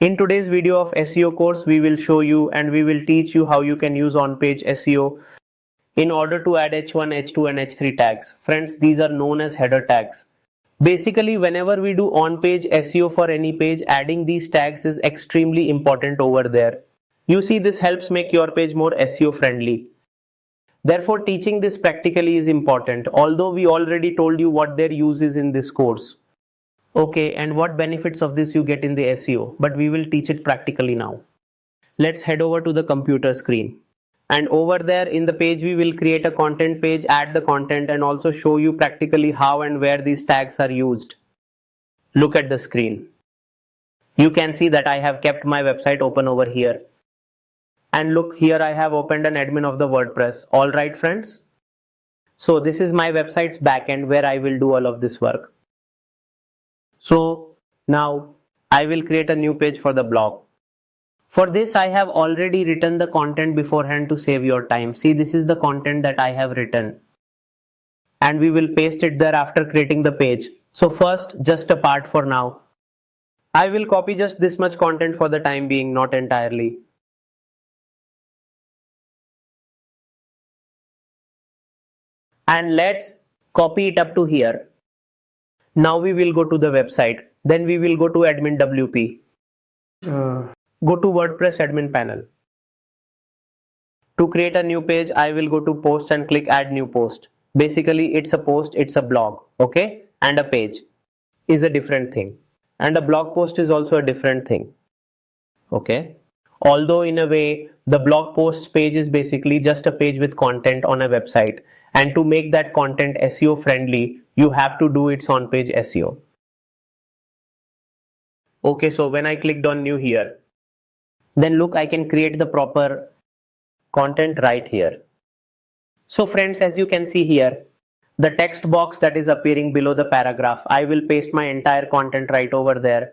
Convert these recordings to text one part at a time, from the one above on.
In today's video of SEO course, we will show you and we will teach you how you can use on-page SEO in order to add H1, H2 and H3 tags. Friends, these are known as header tags. Basically, whenever we do on-page SEO for any page, adding these tags is extremely important over there. You see, this helps make your page more SEO friendly. Therefore, teaching this practically is important, although we already told you what their use is in this course. Okay, and what benefits of this you get in the SEO, but we will teach it practically now. Let's head over to the computer screen. And over there in the page, we will create a content page, add the content and also show you practically how and where these tags are used. Look at the screen. You can see that I have kept my website open over here. And look, here I have opened an admin of the WordPress. Alright friends. So this is my website's backend where I will do all of this work. So now I will create a new page for the blog. For this I have already written the content beforehand to save your time. See, this is the content that I have written. And we will paste it there after creating the page. So first, just a part for now. I will copy just this much content for the time being, not entirely. And let's copy it up to here. Now we will go to the website. Then we will go to admin WP. Go to WordPress admin panel. To create a new page, I will go to post and click add new post. Basically, it's a post, it's a blog, okay? And a page is a different thing. And a blog post is also a different thing, okay? Although in a way, the blog posts page is basically just a page with content on a website. And to make that content SEO friendly, you have to do its on-page SEO. Okay, so when I clicked on new here, then look, I can create the proper content right here. So friends, as you can see here, the text box that is appearing below the paragraph, I will paste my entire content right over there.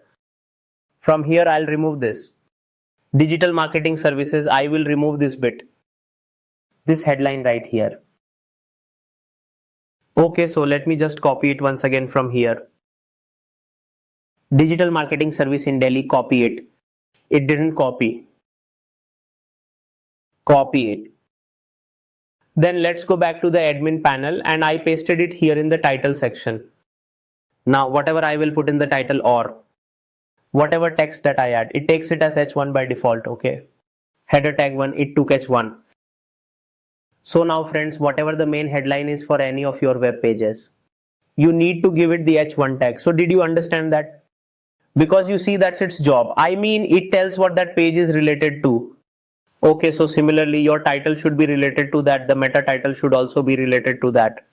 From here, I'll remove this. Digital marketing services, I will remove this bit. This headline right here. Okay, so let me just copy it once again from here. Digital marketing service in Delhi, copy it. It didn't copy. Copy it. Then let's go back to the admin panel and I pasted it here in the title section. Now whatever I will put in the title or whatever text that I add, it takes it as H1 by default, okay? Header tag 1, it took H1. So now friends, whatever the main headline is for any of your web pages, you need to give it the H1 tag. So did you understand that? Because you see that's its job. I mean, it tells what that page is related to. Okay, so similarly, your title should be related to that. The meta title should also be related to that.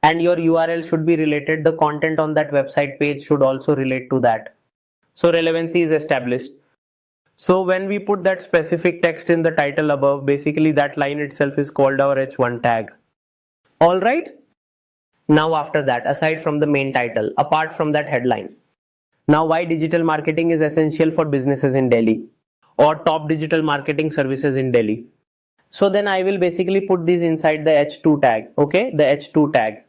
And your URL should be related. The content on that website page should also relate to that. So relevancy is established. So when we put that specific text in the title above, basically that line itself is called our H1 tag. Alright? Now after that, aside from the main title, apart from that headline, now why digital marketing is essential for businesses in Delhi or top digital marketing services in Delhi. So then I will basically put these inside the H2 tag, okay? The H2 tag.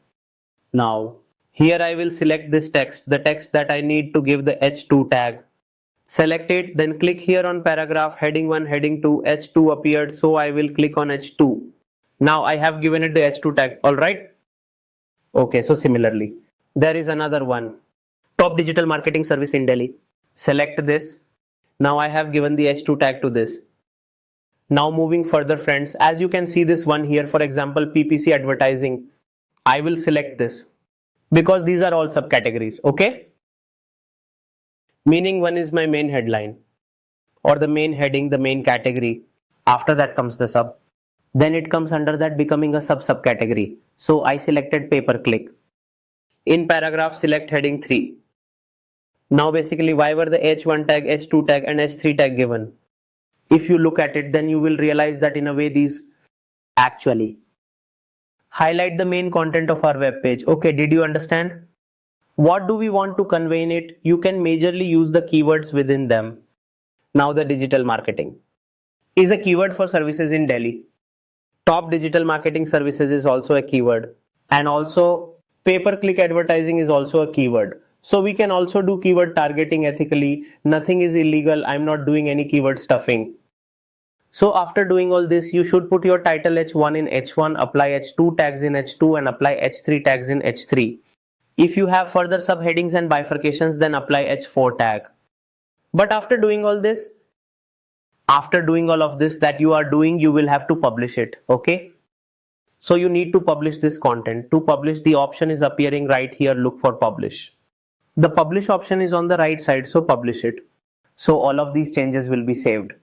Now here I will select this text, the text that I need to give the H2 tag. Select it, then click here on paragraph, heading 1, heading 2, H2 appeared, so I will click on H2. Now I have given it the H2 tag, alright? Okay, so similarly, there is another one, top digital marketing service in Delhi. Select this. Now I have given the H2 tag to this. Now moving further friends, as you can see this one here, for example, PPC advertising, I will select this because these are all subcategories, okay? Meaning one is my main headline or the main heading, the main category. After that comes the sub. Then it comes under that becoming a subcategory. So I selected pay-per-click. In paragraph, select heading 3. Now basically why were the H1 tag, H2 tag and H3 tag given? If you look at it, then you will realize that in a way these actually highlight the main content of our web page. Okay, did you understand? What do we want to convey in it? You can majorly use the keywords within them. Now the digital marketing is a keyword for services in Delhi. Top digital marketing services is also a keyword. And also pay-per-click advertising is also a keyword. So we can also do keyword targeting ethically. Nothing is illegal. I'm not doing any keyword stuffing. So after doing all this, you should put your title H1 in H1, apply H2 tags in H2 and apply H3 tags in H3. If you have further subheadings and bifurcations, then apply H4 tag. But after doing all this, after doing all of this that you are doing, you will have to publish it. Okay. So you need to publish this content. To publish, the option is appearing right here. Look for publish. The publish option is on the right side, so publish it. So all of these changes will be saved.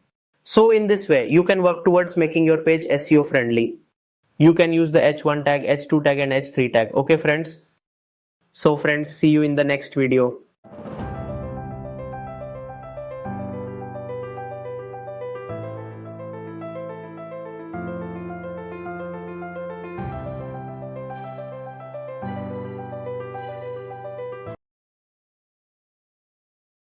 So in this way, you can work towards making your page SEO friendly. You can use the H1 tag, H2 tag and H3 tag. Okay friends. So friends, see you in the next video.